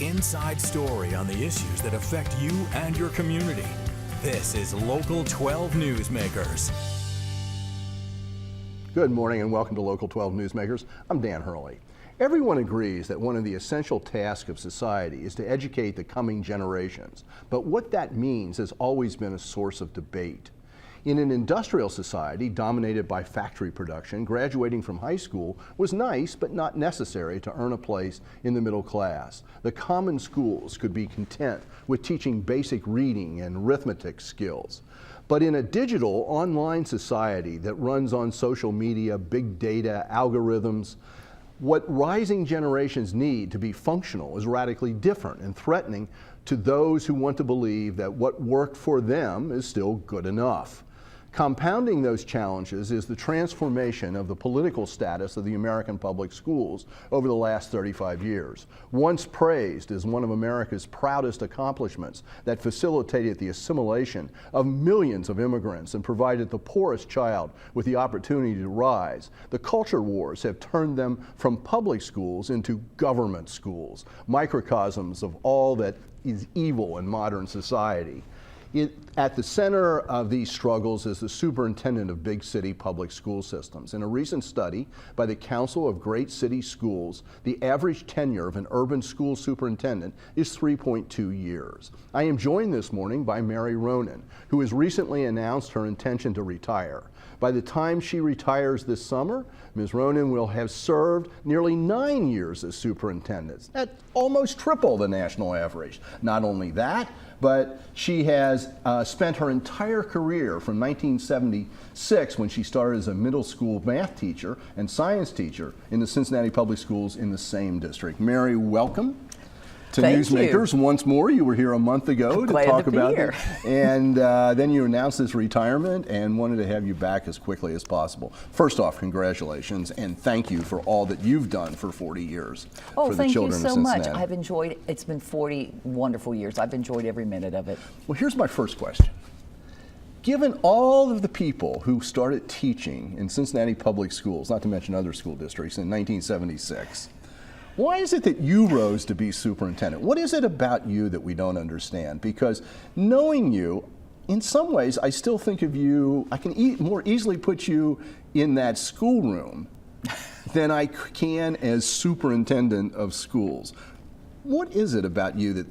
inside story on the issues that affect you and your community. This is Local 12 Newsmakers. Good morning and welcome to Local 12 Newsmakers. I'm Dan Hurley. Everyone agrees that one of the essential tasks of society is to educate the coming generations, but what that means has always been a source of debate. In an industrial society dominated by factory production, graduating from high school was nice but not necessary to earn a place in the middle class. The common schools could be content with teaching basic reading and arithmetic skills. But in a digital online society that runs on social media, big data, algorithms, what rising generations need to be functional is radically different and threatening to those who want to believe that what worked for them is still good enough. Compounding those challenges is the transformation of the political status of the American public schools over the last 35 years. Once praised as one of America's proudest accomplishments that facilitated the assimilation of millions of immigrants and provided the poorest child with the opportunity to rise, the culture wars have turned them from public schools into government schools, microcosms of all that is evil in modern society. At the center of these struggles is the superintendent of big city public school systems. In a recent study by the Council of Great City Schools, the average tenure of an urban school superintendent is 3.2 years. I am joined this morning by Mary Ronan, who has recently announced her intention to retire. By the time she retires this summer, Ms. Ronan will have served nearly 9 years as superintendent. That's almost triple the national average. Not only that, but she has spent her entire career from 1976, when she started as a middle school math teacher and science teacher in the Cincinnati Public Schools in the same district. Mary, welcome to Newsmakers once more. You were here a month ago to talk about it, and then you announced this retirement and wanted to have you back as quickly as possible. First off, congratulations and thank you for all that you've done for 40 years for the children of Cincinnati. Oh, thank you so much. I've enjoyed it. It's been 40 wonderful years. I've enjoyed every minute of it. Well, here's my first question. Given all of the people who started teaching in Cincinnati public schools, not to mention other school districts, in 1976, why is it that you rose to be superintendent? What is it about you that we don't understand? Because knowing you, in some ways, I still think of you, I can more easily put you in that schoolroom than I can as superintendent of schools. What is it about you that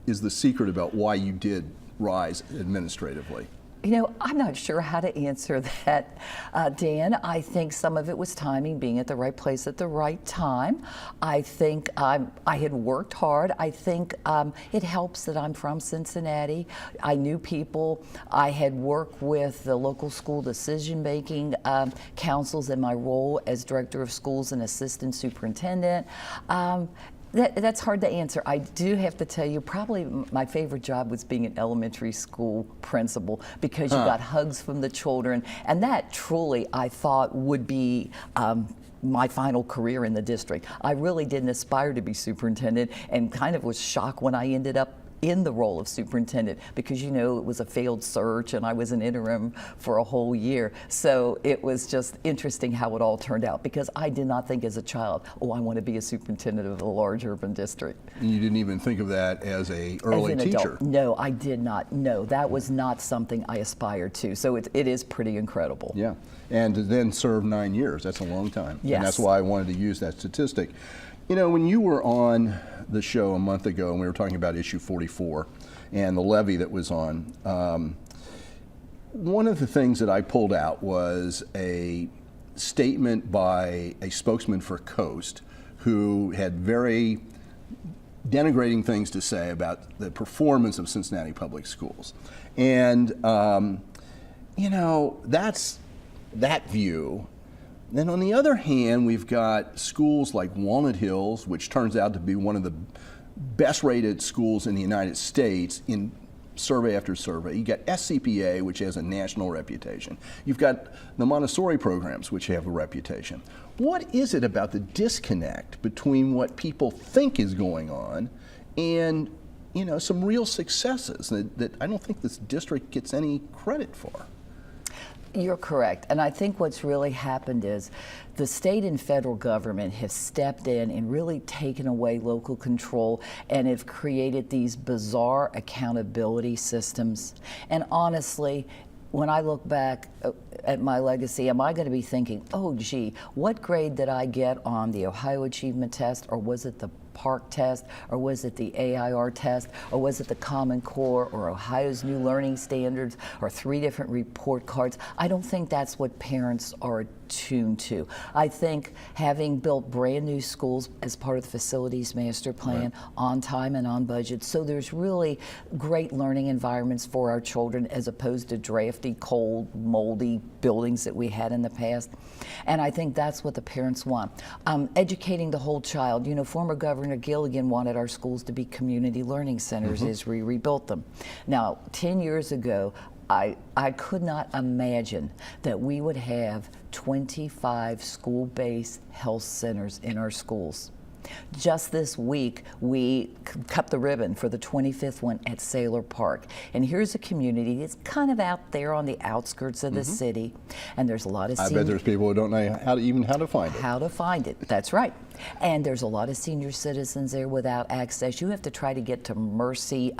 is the secret about why you did rise administratively? You know, I'm not sure how to answer that, Dan. I think some of it was timing, being at the right place at the right time. I think I had worked hard. I think it helps that I'm from Cincinnati. I knew people. I had worked with the local school decision-making councils in my role as director of schools and assistant superintendent. That's hard to answer. I do have to tell you, probably my favorite job was being an elementary school principal, because you got hugs from the children, and that truly I thought would be my final career in the district. I really didn't aspire to be superintendent, and kind of was shocked when I ended up in the role of superintendent, because you know it was a failed search and I was an interim for a whole year. So it was just interesting how it all turned out, because I did not think as a child, oh, I want to be a superintendent of a large urban district. You didn't even think of that as an early teacher? Adult. No, I did not. No, that was not something I aspired to. So it is pretty incredible. Yeah, and to then serve 9 years, that's a long time. Yes. And that's why I wanted to use that statistic. You know, when you were on the show a month ago and we were talking about issue 44 and the levy that was on, one of the things that I pulled out was a statement by a spokesman for Coast, who had very denigrating things to say about the performance of Cincinnati public schools. And, you know, that's that view. Then on the other hand, we've got schools like Walnut Hills, which turns out to be one of the best rated schools in the United States in survey after survey. You got SCPA, which has a national reputation. You've got the Montessori programs, which have a reputation. What is it about the disconnect between what people think is going on and, you know, some real successes that I don't think this district gets any credit for? You're correct. And I think what's really happened is the state and federal government have stepped in and really taken away local control and have created these bizarre accountability systems. And honestly, when I look back at my legacy, am I going to be thinking, oh, gee, what grade did I get on the Ohio Achievement Test, or was it the Park test, or was it the AIR test, or was it the Common Core, or Ohio's new learning standards, or 3 different report cards? I don't think that's what parents are attuned to. I think having built brand new schools as part of the facilities master plan, on time and on budget, so there's really great learning environments for our children as opposed to drafty, cold, moldy buildings that we had in the past. And I think that's what the parents want. Educating the whole child. You know, former Governor Gilligan wanted our schools to be community learning centers as we rebuilt them. Now, 10 years ago, I could not imagine that we would have 25 school-based health centers in our schools. Just this week, we cut the ribbon for the 25th one at Saylor Park. And here's a community that's kind of out there on the outskirts of the city. And there's a lot of I bet there's people who don't know how to find it. How to find it, that's right. And there's a lot of senior citizens there without access. You have to try to get to Mercy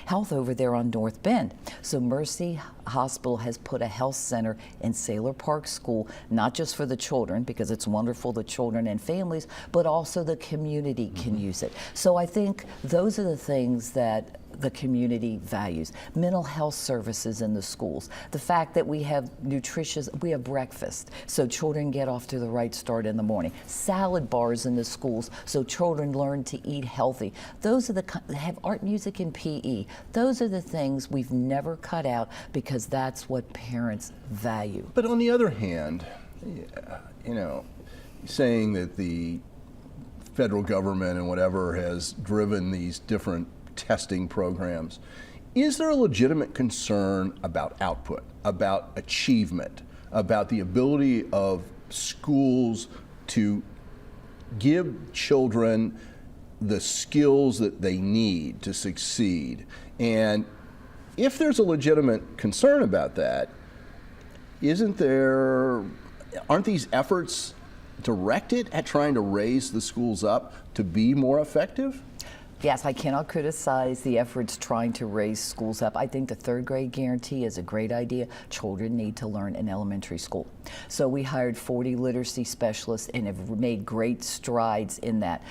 Health over there on North Bend. So Mercy Hospital has put a health center in Saylor Park School, not just for the children, because it's wonderful, the children and families, but also the community can use it. So I think those are the things that the community values. Mental health services in the schools. The fact that we have we have breakfast, so children get off to the right start in the morning. Salad bars in the schools, so children learn to eat healthy. Those are have art, music, and PE. Those are the things we've never cut out because that's what parents value. But on the other hand, you know, saying that the federal government and whatever has driven these different testing programs, is there a legitimate concern about output, about achievement, about the ability of schools to give children the skills that they need to succeed? And if there's a legitimate concern about that, aren't these efforts directed at trying to raise the schools up to be more effective? Yes, I cannot criticize the efforts trying to raise schools up. I think the 3rd grade guarantee is a great idea. Children need to learn in elementary school. So we hired 40 literacy specialists and have made great strides in that.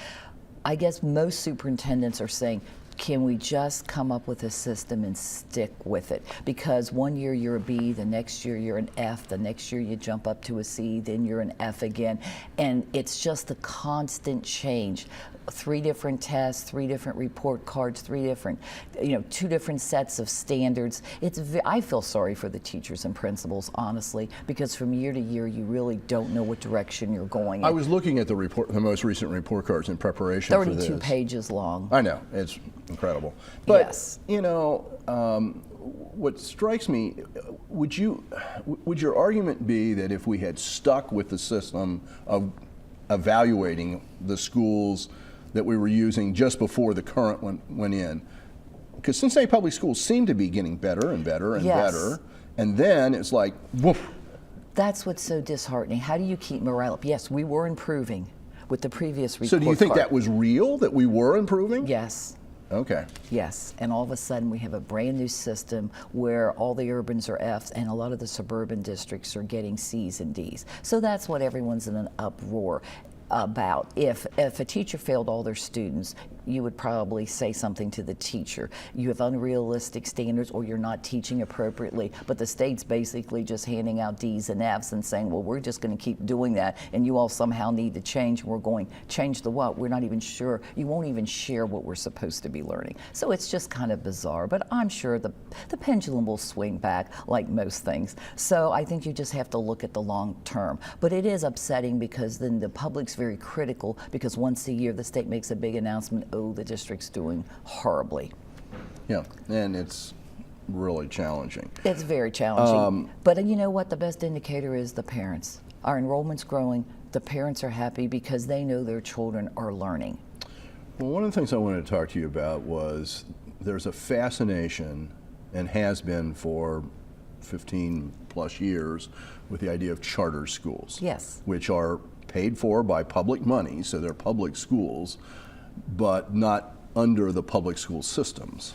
I guess most superintendents are saying, can we just come up with a system and stick with it? Because one year you're a B, the next year you're an F, the next year you jump up to a C, then you're an F again. And it's just a constant change. 3 different tests, 3 different report cards, 2 different sets of standards. I feel sorry for the teachers and principals, honestly, because from year to year you really don't know what direction you're going in. I was looking at the most recent report cards in preparation for this. 32 pages long. I know, it's incredible. But, yes. You know, what strikes me, would your argument be that if we had stuck with the system of evaluating the schools that we were using just before the current one went in, because Cincinnati Public Schools seem to be getting better and better and better, and then it's like, woof. That's what's so disheartening. How do you keep morale up? Yes, we were improving with the previous report So do you think card. that was real, that we were improving? Yes. Okay. Yes, and all of a sudden we have a brand new system where all the urbans are Fs and a lot of the suburban districts are getting Cs and Ds. So that's what everyone's in an uproar about. If a teacher failed all their students, you would probably say something to the teacher. You have unrealistic standards or you're not teaching appropriately, but the state's basically just handing out Ds and Fs and saying, well, we're just going to keep doing that and you all somehow need to change. We're going, change the what? We're not even sure. You won't even share what we're supposed to be learning. So it's just kind of bizarre, but I'm sure the pendulum will swing back like most things. So I think you just have to look at the long term. But it is upsetting because then the public's very critical because once a year the state makes a big announcement, oh, the district's doing horribly. Yeah, and it's really challenging. It's very challenging. But you know what? The best indicator is the parents. Our enrollment's growing. The parents are happy because they know their children are learning. Well, one of the things I wanted to talk to you about was there's a fascination, and has been for 15 plus years with the idea of charter schools. Yes. Which are paid for by public money, so they're public schools, but not under the public school systems.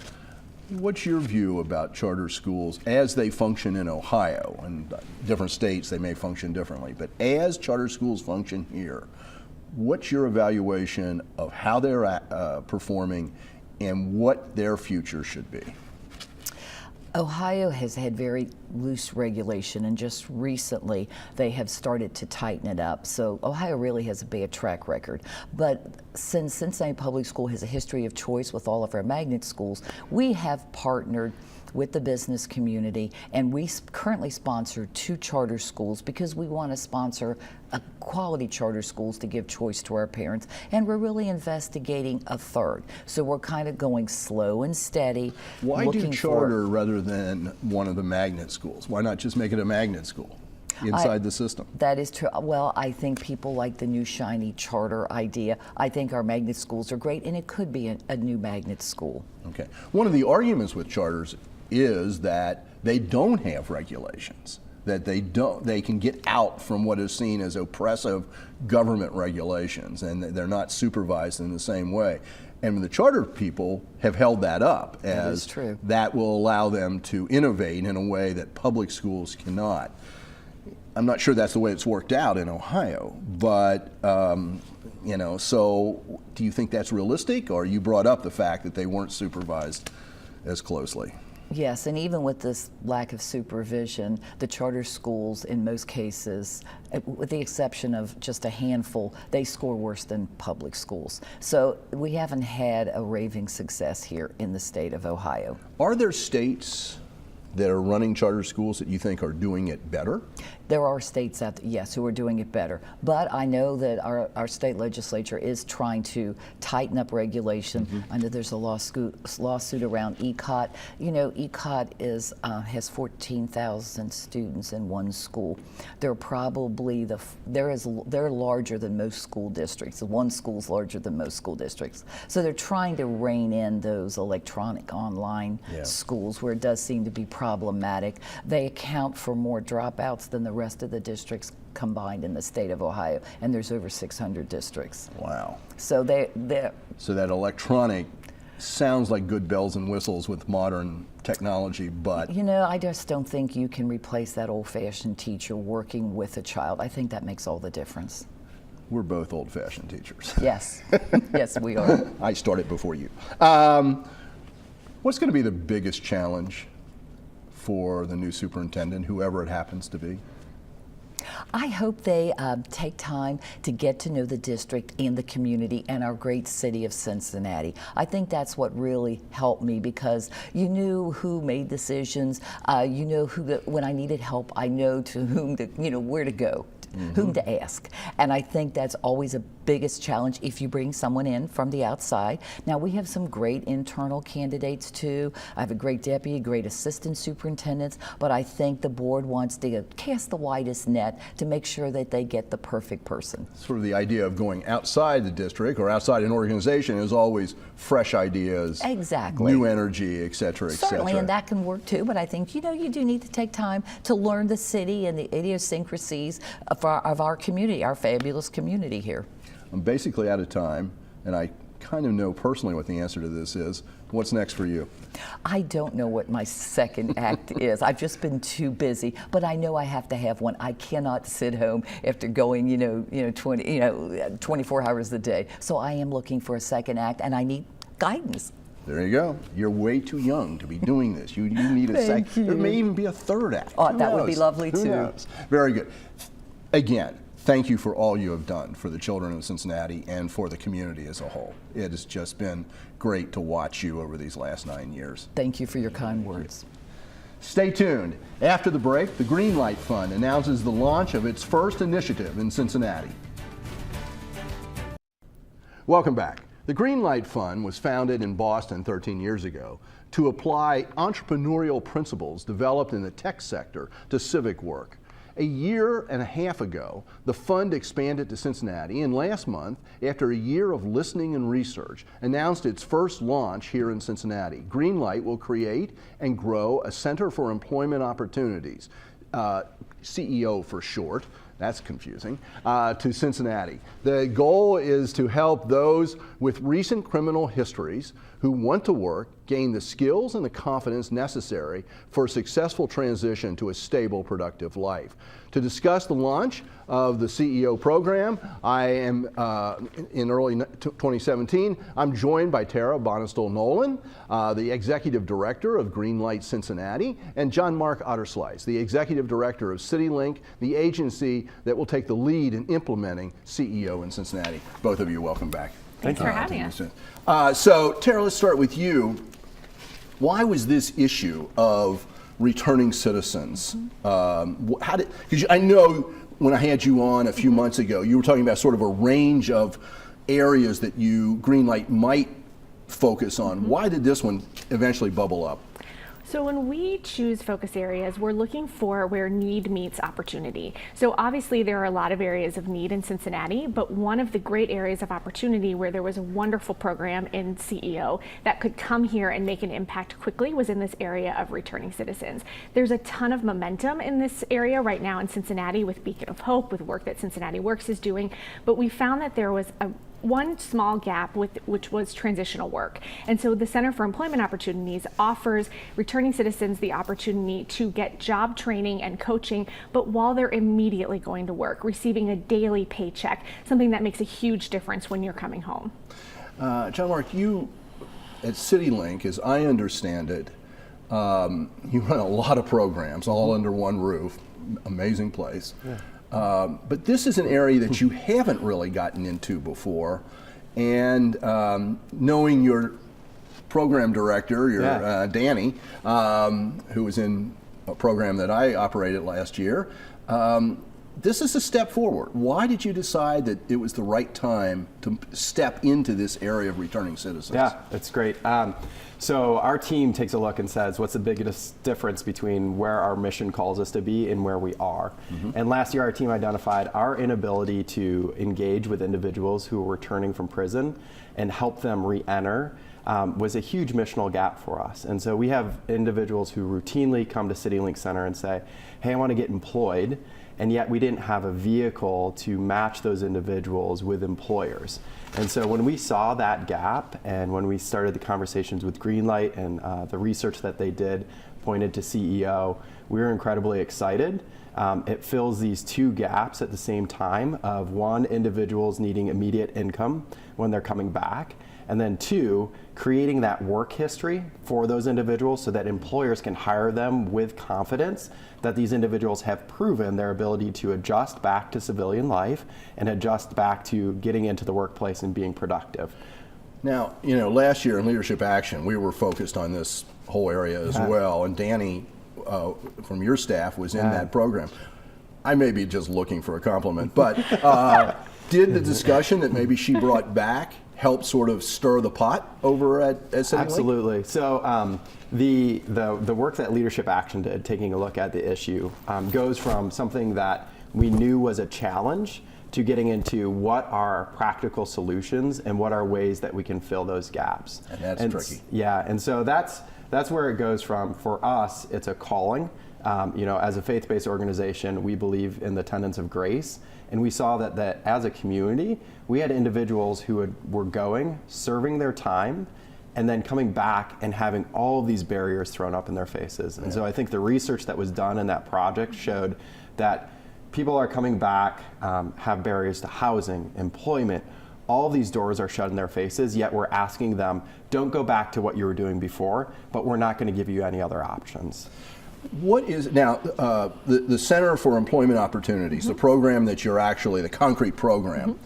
What's your view about charter schools as they function in Ohio? And different states, they may function differently, but as charter schools function here, what's your evaluation of how they're performing and what their future should be? Ohio has had very loose regulation, and just recently they have started to tighten it up. So Ohio really has a bad track record. But since Cincinnati Public School has a history of choice with all of our magnet schools, we have partnered with the business community, and we currently sponsor 2 charter schools because we want to sponsor quality charter schools to give choice to our parents, and we're really investigating a 3rd. So we're kind of going slow and steady. Why do charter rather than one of the magnet schools? Why not just make it a magnet school inside the system? That is true. Well, I think people like the new shiny charter idea. I think our magnet schools are great, and it could be a new magnet school. Okay. One of the arguments with charters is that they don't have regulations, that they can get out from what is seen as oppressive government regulations, and they're not supervised in the same way. And the charter people have held that up as that will allow them to innovate in a way that public schools cannot. I'm not sure that's the way it's worked out in Ohio, but you know, so do you think that's realistic, or you brought up the fact that they weren't supervised as closely? Yes, and even with this lack of supervision, the charter schools, in most cases, with the exception of just a handful, they score worse than public schools. So we haven't had a raving success here in the state of Ohio. Are there states that are running charter schools that you think are doing it better? There are states out there, yes, who are doing it better. But I know that our state legislature is trying to tighten up regulation. I know there's a lawsuit around ECOT. You know, ECOT has 14,000 students in one school. They're probably they're larger than most school districts. One school's larger than most school districts. So they're trying to rein in those electronic online schools where it does seem to be problematic. They account for more dropouts than the rest of the districts combined in the state of Ohio, and there's over 600 districts. Wow. So so that electronic sounds like good bells and whistles with modern technology, but you know, I just don't think you can replace that old-fashioned teacher working with a child. I think that makes all the difference. We're both old-fashioned teachers. Yes. Yes, we are. I started before you. What's going to be the biggest challenge for the new superintendent, whoever it happens to be? I hope they take time to get to know the district and the community and our great city of Cincinnati. I think that's what really helped me, because you knew who made decisions. You know when I needed help, I know to whom to, where to go. Whom to ask. And I think that's always a biggest challenge if you bring someone in from the outside. Now, we have some great internal candidates too. I have a great deputy, great assistant superintendents, but I think the board wants to cast the widest net to make sure that they get the perfect person. Sort of the idea of going outside the district or outside an organization is always fresh ideas, new energy, et cetera, et Certainly, cetera. and that can work too, but I think, you do need to take time to learn the city and the idiosyncrasies of our community, our fabulous community here. I'm basically out of time, and I kind of know personally what the answer to this is. What's next for you? I don't know what my second act is. I've just been too busy, but I know I have to have one. I cannot sit home after going, 24 hours a day. So I am looking for a second act, and I need guidance. There you go. You're way too young to be doing this. You need a second. There may even be a third act. Oh, that would be lovely Who too. knows? Very good. Again, thank you for all you have done for the children of Cincinnati and for the community as a whole. It has just been great to watch you over these last 9 years. Thank you for your kind words. Stay tuned. After the break, the Green Light Fund announces the launch of its first initiative in Cincinnati. Welcome back. The Green Light Fund was founded in Boston 13 years ago to apply entrepreneurial principles developed in the tech sector to civic work. A year and a half ago, the fund expanded to Cincinnati, and last month, after a year of listening and research, announced its first launch here in Cincinnati. Greenlight will create and grow a Center for Employment Opportunities, CEO for short, that's confusing, to Cincinnati. The goal is to help those with recent criminal histories who want to work gain the skills and the confidence necessary for a successful transition to a stable, productive life. To discuss the launch of the CEO program, I am in early 2017, I'm joined by Tara Bonistall Noland, the Executive Director of Greenlight Cincinnati, and Johnmark Oudersluys, the Executive Director of CityLink, the agency that will take the lead in implementing CEO in Cincinnati. Both of you, welcome back. Thanks for having us. So, Tara, let's start with you. Why was this issue of returning citizens? Because I know when I had you on a few months ago, you were talking about sort of a range of areas that Greenlight might focus on. Why did this one eventually bubble up? So when we choose focus areas, we're looking for where need meets opportunity. So obviously there are a lot of areas of need in Cincinnati, but one of the great areas of opportunity where there was a wonderful program in CEO that could come here and make an impact quickly was in this area of returning citizens. There's a ton of momentum in this area right now in Cincinnati with Beacon of Hope, with work that Cincinnati Works is doing, but we found that there was one small gap which was transitional work. And so the Center for Employment Opportunities offers returning citizens the opportunity to get job training and coaching, but while they're immediately going to work, receiving a daily paycheck, something that makes a huge difference when you're coming home. Johnmark, you at CityLink, as I understand it, you run a lot of programs all under one roof. Amazing place. Yeah. But this is an area that you haven't really gotten into before, and knowing your program director, Danny, who was in a program that I operated last year, this is a step forward. Why did you decide that it was the right time to step into this area of returning citizens? Yeah, that's great. So our team takes a look and says, what's the biggest difference between where our mission calls us to be and where we are? And last year our team identified our inability to engage with individuals who were returning from prison and help them re-enter was a huge missional gap for us. And so we have individuals who routinely come to CityLink Center and say, hey, I want to get employed, and yet we didn't have a vehicle to match those individuals with employers. And so when we saw that gap, and when we started the conversations with Greenlight and the research that they did pointed to CEO, we were incredibly excited. It fills these two gaps at the same time of one, individuals needing immediate income when they're coming back, and then two, creating that work history for those individuals so that employers can hire them with confidence that these individuals have proven their ability to adjust back to civilian life and adjust back to getting into the workplace and being productive. Now, last year in Leadership Action, we were focused on this whole area as well, and Danny from your staff was in that program. I may be just looking for a compliment, but did the discussion that maybe she brought back help sort of stir the pot over at CityLink? Absolutely. So the work that Leadership Action did, taking a look at the issue, goes from something that we knew was a challenge to getting into what are practical solutions and what are ways that we can fill those gaps. And that's tricky. Yeah, and so that's where it goes from. For us, it's a calling. As a faith-based organization, we believe in the tenets of grace, and we saw that as a community, we had individuals who were going, serving their time, and then coming back and having all of these barriers thrown up in their faces. And so I think the research that was done in that project showed that people are coming back, have barriers to housing, employment. All of these doors are shut in their faces, yet we're asking them, don't go back to what you were doing before, but we're not going to give you any other options. What is, now, the Center for Employment Opportunities, the program that you're actually, the concrete program,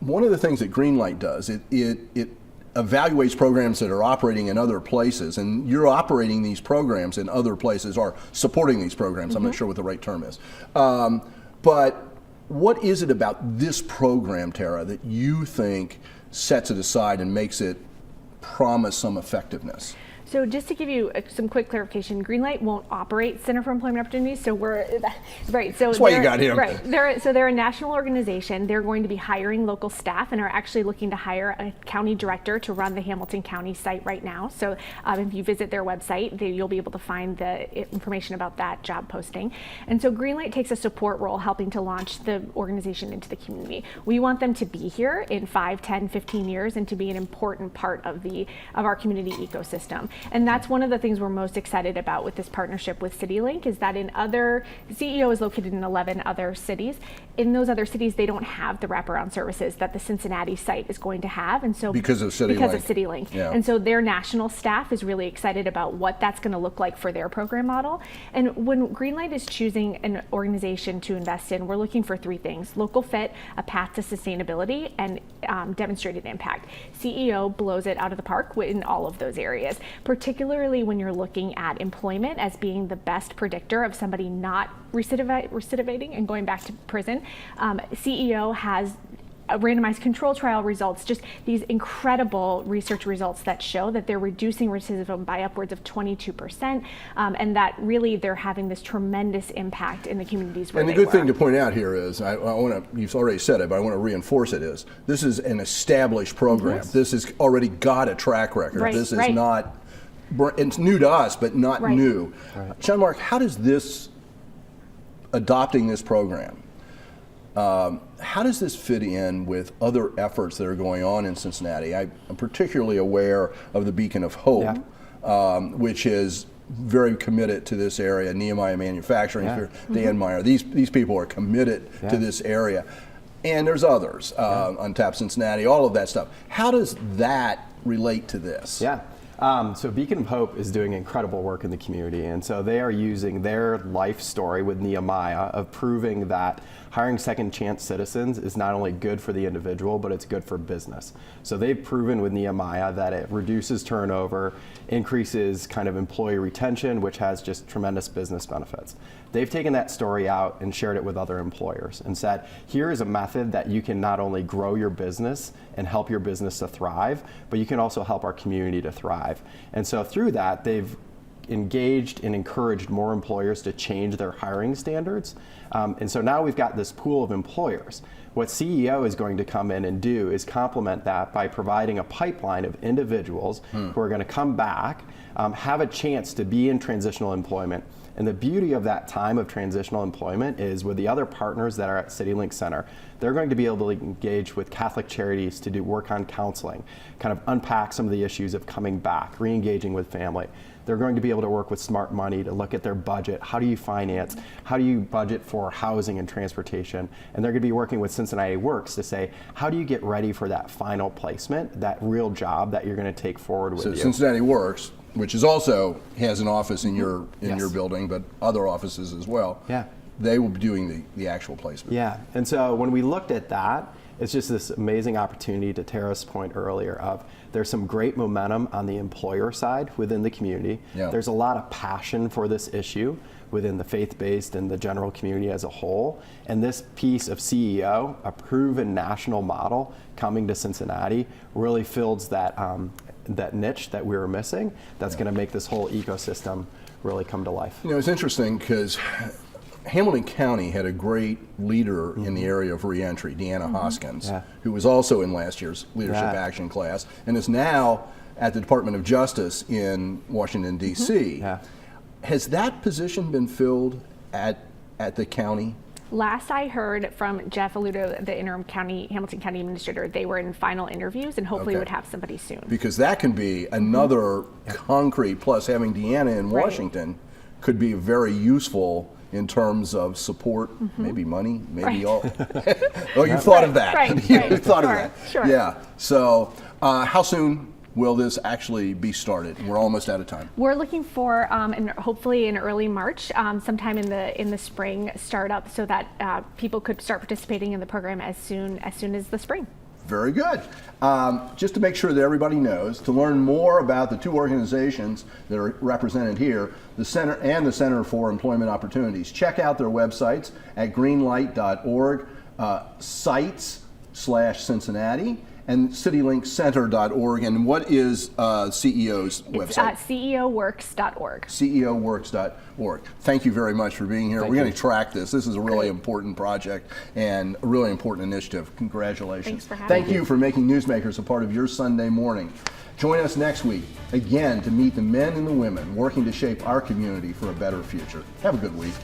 one of the things that Greenlight does, it evaluates programs that are operating in other places, and you're operating these programs in other places, or supporting these programs, I'm not sure what the right term is. But what is it about this program, Tara, that you think sets it aside and makes it promise some effectiveness? So just to give you some quick clarification, Greenlight won't operate Center for Employment Opportunities. So we're right. So that's why you got him. Right. They're a national organization. They're going to be hiring local staff and are actually looking to hire a county director to run the Hamilton County site right now. So if you visit their website, you'll be able to find the information about that job posting. And so Greenlight takes a support role helping to launch the organization into the community. We want them to be here in 5, 10, 15 years and to be an important part of our community ecosystem. And that's one of the things we're most excited about with this partnership with CityLink is that CEO is located in 11 other cities. In those other cities, they don't have the wraparound services that the Cincinnati site is going to have. And so because of CityLink. Yeah. And so their national staff is really excited about what that's going to look like for their program model. And when Greenlight is choosing an organization to invest in, we're looking for 3 things: local fit, a path to sustainability, and demonstrated impact. CEO blows it out of the park in all of those areas, particularly when you're looking at employment as being the best predictor of somebody not recidivating and going back to prison. CEO has randomized control trial results, just these incredible research results that show that they're reducing recidivism by upwards of 22%, and that really they're having this tremendous impact in the communities where they work. And the good thing to point out here is, you've already said it, but I want to reinforce it, is this is an established program. Yes. This has already got a track record. Right, this is right. not, it's new to us, but not Right. new. Right. Johnmark, how does adopting this program, how does this fit in with other efforts that are going on in Cincinnati? I'm particularly aware of the Beacon of Hope, which is very committed to this area. Nehemiah Manufacturing, Dan Meyer. These people are committed to this area. And there's others, Untap Cincinnati, all of that stuff. How does that relate to this? Yeah. So Beacon of Hope is doing incredible work in the community, and so they are using their life story with Nehemiah of proving that hiring second chance citizens is not only good for the individual, but it's good for business. So they've proven with Nehemiah that it reduces turnover, increases kind of employee retention, which has just tremendous business benefits. They've taken that story out and shared it with other employers and said, here is a method that you can not only grow your business and help your business to thrive, but you can also help our community to thrive. And so through that, they've engaged and encouraged more employers to change their hiring standards. And so now we've got this pool of employers. What CEO is going to come in and do is complement that by providing a pipeline of individuals who are going to come back, have a chance to be in transitional employment. And the beauty of that time of transitional employment is with the other partners that are at CityLink Center, they're going to be able to engage with Catholic Charities to do work on counseling, kind of unpack some of the issues of coming back, re-engaging with family. They're going to be able to work with Smart Money to look at their budget. How do you finance? How do you budget for housing and transportation? And they're going to be working with Cincinnati Works to say, how do you get ready for that final placement, that real job that you're going to take forward with you? So Cincinnati Works, which is also has an office in your building, but other offices as well. Yeah. They will be doing the actual placement. Yeah, and so when we looked at that, it's just this amazing opportunity, to Tara's point earlier, of there's some great momentum on the employer side within the community. Yeah. There's a lot of passion for this issue within the faith-based and the general community as a whole. And this piece of CEO, a proven national model coming to Cincinnati, really fills that that niche that we were missing. That's going to make this whole ecosystem really come to life. You know, it's interesting because Hamilton County had a great leader in the area of reentry, Deanna Hoskins, who was also in last year's Leadership Action class and is now at the Department of Justice in Washington, D.C. Has that position been filled at the county? Last I heard from Jeff Aludo, the interim Hamilton County Administrator, they were in final interviews and hopefully would have somebody soon. Because that can be another concrete, plus having Deanna in Washington could be very useful in terms of support, maybe money, maybe all. Oh, you've thought of that. You've thought of that. Sure. Yeah. So how soon will this actually be started? We're almost out of time. We're looking for, and hopefully in early March, sometime in the spring startup, so that people could start participating in the program as soon as the spring. Very good. Just to make sure that everybody knows, to learn more about the two organizations that are represented here, the Center and the Center for Employment Opportunities, check out their websites at greenlight.org, sites/Cincinnati, and citylinkcenter.org. And what is CEO's website? It's ceoworks.org. ceoworks.org. Thank you very much for being here. We're going to track this. This is a really important project and a really important initiative. Congratulations. Thanks for having me. Thank you for making Newsmakers a part of your Sunday morning. Join us next week again to meet the men and the women working to shape our community for a better future. Have a good week.